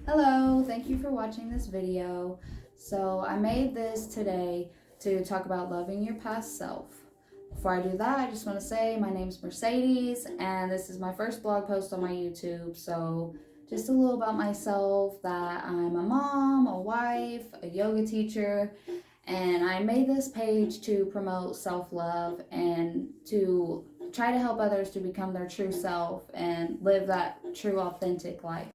Hello, thank you for watching this video. So I made this today to talk about loving your past self. Before I do that, I just want to say my name's Mercedes and this is my first blog post on my YouTube. So just a little about myself, that I'm a mom, a wife, a yoga teacher, and I made this page to promote self-love and to try to help others to become their true self and live that true authentic life.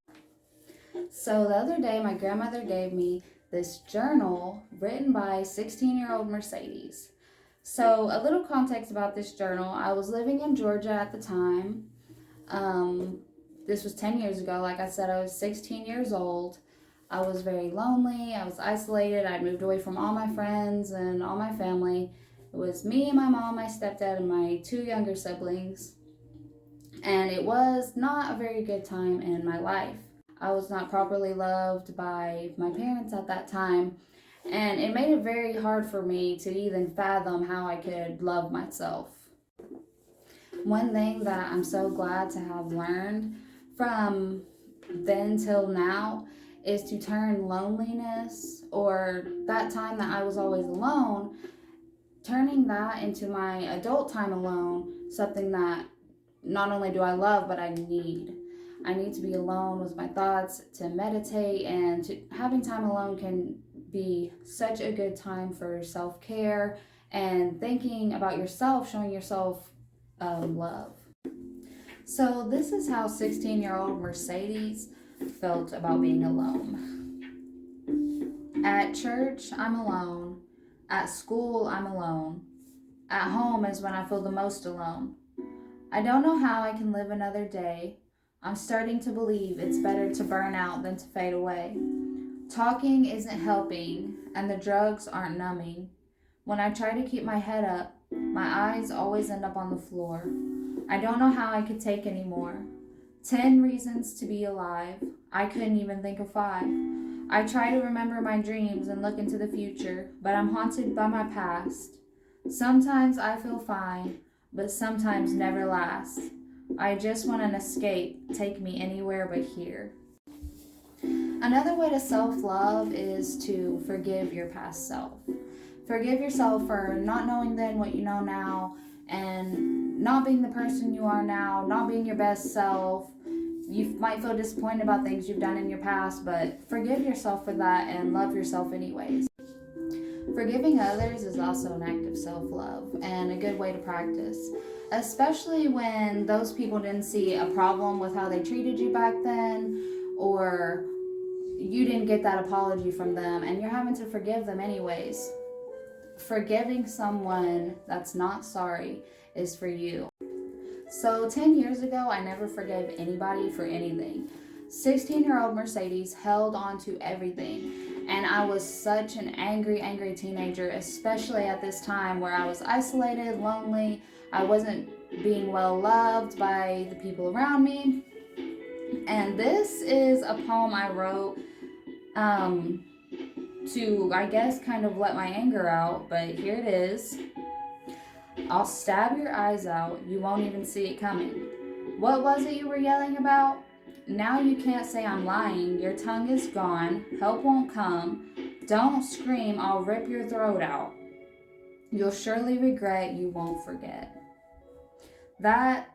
So the other day, my grandmother gave me this journal written by 16-year-old Mercedes. So a little context about this journal. I was living in Georgia at the time. This was 10 years ago. Like I said, I was 16 years old. I was very lonely. I was isolated. I'd moved away from all my friends and all my family. It was me and my mom, my stepdad, and my two younger siblings. And it was not a very good time in my life. I was not properly loved by my parents at that time, and it made it very hard for me to even fathom how I could love myself. One thing that I'm so glad to have learned from then till now is to turn loneliness, or that time that I was always alone, turning that into my adult time alone, something that not only do I love, but I need. I need to be alone with my thoughts, to meditate, and having time alone can be such a good time for self-care and thinking about yourself, showing yourself love. So this is how 16-year-old Mercedes felt about being alone. At church, I'm alone. At school, I'm alone. At home is when I feel the most alone. I don't know how I can live another day. I'm starting to believe it's better to burn out than to fade away. Talking isn't helping, and the drugs aren't numbing. When I try to keep my head up, my eyes always end up on the floor. I don't know how I could take any more. 10 reasons to be alive. I couldn't even think of 5. I try to remember my dreams and look into the future, but I'm haunted by my past. Sometimes I feel fine, but sometimes never last. I just want an escape, take me anywhere but here. Another way to self-love is to forgive your past self. Forgive yourself for not knowing then what you know now, and not being the person you are now, not being your best self. You might feel disappointed about things you've done in your past, but forgive yourself for that and love yourself anyways. Forgiving others is also an act of self-love and a good way to practice, especially when those people didn't see a problem with how they treated you back then, or you didn't get that apology from them and you're having to forgive them anyways. Forgiving someone that's not sorry is for you. So 10 years ago, I never forgave anybody for anything. 16-year-old Mercedes held on to everything. And I was such an angry teenager, especially at this time where I was isolated, lonely. I wasn't being well loved by the people around me. And this is a poem I wrote to, I guess, kind of let my anger out, but here it is. I'll stab your eyes out, you won't even see it coming. What was it you were yelling about? Now you can't say I'm lying, your tongue is gone, help won't come. Don't scream, I'll rip your throat out. You'll surely regret, you won't forget. That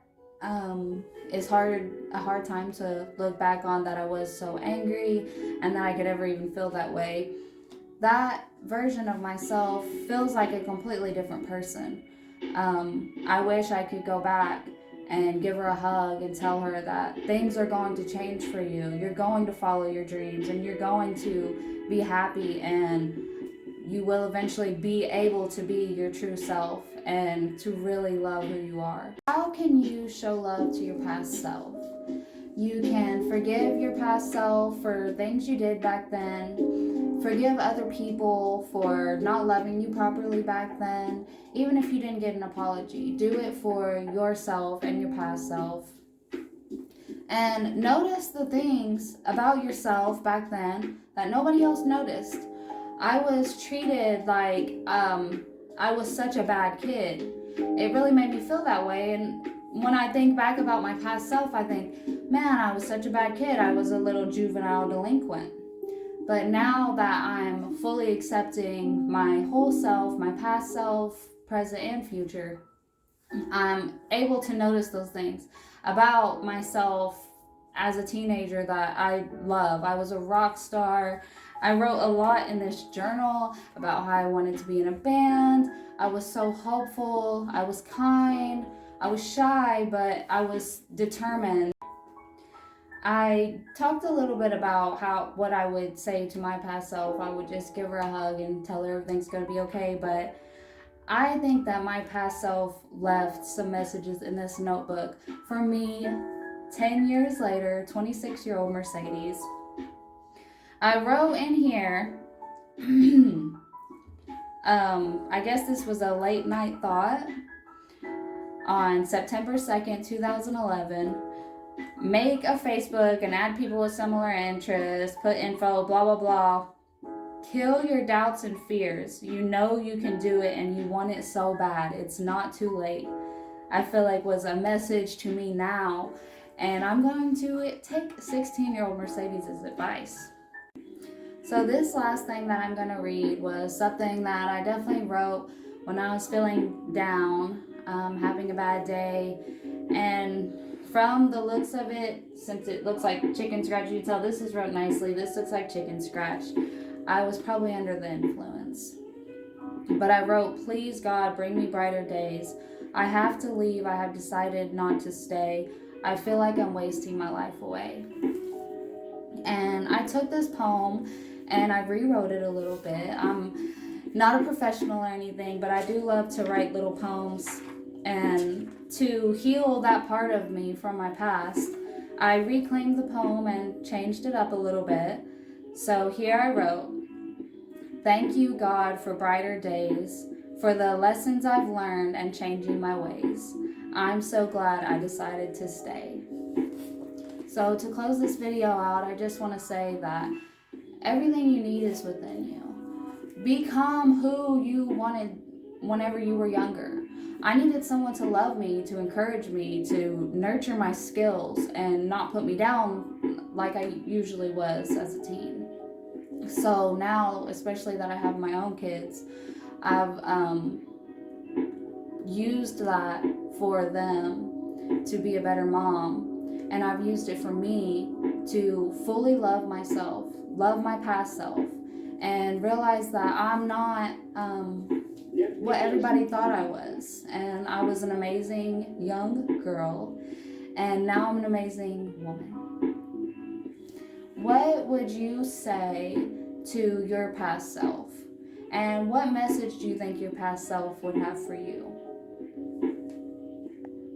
is a hard time to look back on, that I was so angry and that I could ever even feel that way. That version of myself feels like a completely different person. I wish I could go back and give her a hug and tell her that things are going to change for you. You're going to follow your dreams and you're going to be happy, and you will eventually be able to be your true self and to really love who you are. How can you show love to your past self? You can forgive your past self for things you did back then. Forgive other people for not loving you properly back then. Even if you didn't get an apology, do it for yourself and your past self. And notice the things about yourself back then that nobody else noticed. I was treated like I was such a bad kid. It really made me feel that way, and when I think back about my past self, I think, man, I was such a bad kid. I was a little juvenile delinquent. But now that I'm fully accepting my whole self, my past self, present, and future, I'm able to notice those things about myself as a teenager that I love. I was a rock star. I wrote a lot in this journal about how I wanted to be in a band. I was so hopeful. I was kind. I was shy, but I was determined. I talked a little bit about what I would say to my past self. I would just give her a hug and tell her everything's going to be okay, but I think that my past self left some messages in this notebook for me 10 years later, 26-year-old Mercedes. I wrote in here, I guess this was a late night thought on September 2nd, 2011. Make a Facebook and add people with similar interests, put info, blah, blah, blah. Kill your doubts and fears. You know you can do it and you want it so bad. It's not too late. I feel like was a message to me now. And I'm going to take 16-year-old Mercedes' advice. So this last thing that I'm going to read was something that I definitely wrote when I was feeling down, having a bad day. And from the looks of it, since it looks like chicken scratch, you can tell this is wrote nicely. This looks like chicken scratch. I was probably under the influence. But I wrote, please God, bring me brighter days. I have to leave. I have decided not to stay. I feel like I'm wasting my life away. And I took this poem and I rewrote it a little bit. I'm not a professional or anything, but I do love to write little poems. And to heal that part of me from my past, I reclaimed the poem and changed it up a little bit. So here I wrote, thank you, God, for brighter days, for the lessons I've learned and changing my ways. I'm so glad I decided to stay. So to close this video out, I just want to say that everything you need is within you. Become who you wanted whenever you were younger. I needed someone to love me, to encourage me, to nurture my skills and not put me down like I usually was as a teen. So now, especially that I have my own kids, I've used that for them to be a better mom, and I've used it for me to fully love myself, love my past self, and realize that I'm not what everybody thought I was. And I was an amazing young girl, and now I'm an amazing woman. What would you say to your past self? And what message do you think your past self would have for you?